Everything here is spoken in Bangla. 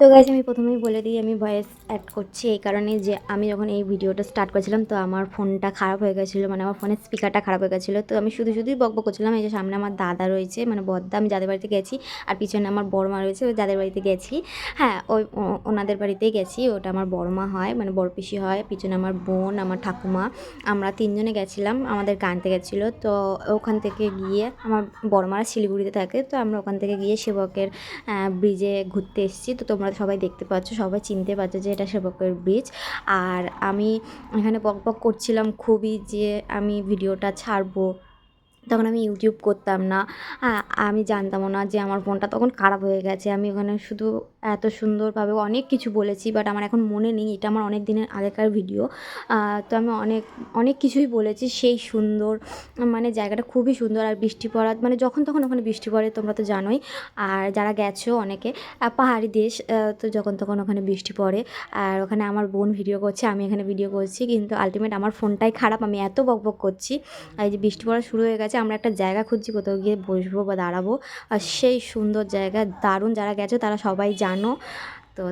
তো গাইস আমি প্রথমেই বলে দিই আমি ভয়েস অ্যাড করছি এই কারণে যে আমি যখন এই ভিডিওটা স্টার্ট করেছিলাম তো আমার ফোনটা খারাপ হয়ে গেছিলো, মানে আমার ফোনের স্পিকারটা খারাপ হয়ে গেছিলো। তো আমি শুধুই বকবক করছিলাম। এই যে সামনে আমার দাদা রয়েছে, মানে বড়দা, আমি যাদের বাড়িতে গেছি, আর পিছনে আমার বড় মা রয়েছে, ওই যাদের বাড়িতে গেছি। হ্যাঁ, ওনাদের বাড়িতেই গেছি। ওটা আমার বড় মা হয়, মানে বড় পিসি হয়। পিছনে আমার বোন, আমার ঠাকুমা, আমরা তিনজনে গেছিলাম। আমাদেরকে আনতে গেছিলো। তো ওখান থেকে গিয়ে আমার বড় মারা শিলিগুড়িতে থাকে, তো আমরা ওখান থেকে গিয়ে সেবকের ব্রিজে ঘুরতে এসেছি। তো তোমরা সবাই দেখতে পাচ্ছ, সবাই চিনতে পারছো যে এটা সেবকের ব্রিজ। আর আমি এখানে বকবক করছিলাম খুবই যে আমি ভিডিওটা ছাড়বো। তখন আমি ইউটিউব করতাম না, আমি জানতামও না যে আমার ফোনটা তখন খারাপ হয়ে গেছে। আমি ওখানে শুধু এত সুন্দরভাবে অনেক কিছু বলেছি, বাট আমার এখন মনে নেই। এটা আমার অনেক দিনের আগেকার ভিডিও। তো আমি অনেক অনেক কিছুই বলেছি। সেই সুন্দর, মানে জায়গাটা খুবই সুন্দর। আর বৃষ্টি পড়া, মানে যখন তখন ওখানে বৃষ্টি পড়ে, তোমরা তো জানোই। আর যারা গেছো অনেকে, পাহাড়ি দেশ, তো যখন তখন ওখানে বৃষ্টি পড়ে। আর ওখানে আমার বোন ভিডিও করছে, আমি এখানে ভিডিও করছি, কিন্তু আলটিমেট আমার ফোনটাই খারাপ। আমি এত বকবক করছি। এই যে বৃষ্টি পড়া শুরু হয়ে গেছে, আমরা একটা জায়গা খুঁজছি কোথাও গিয়ে বসবো বা দাঁড়াবো। আর সেই সুন্দর জায়গা, দারুণ। যারা গেছো তারা সবাই জানো। তো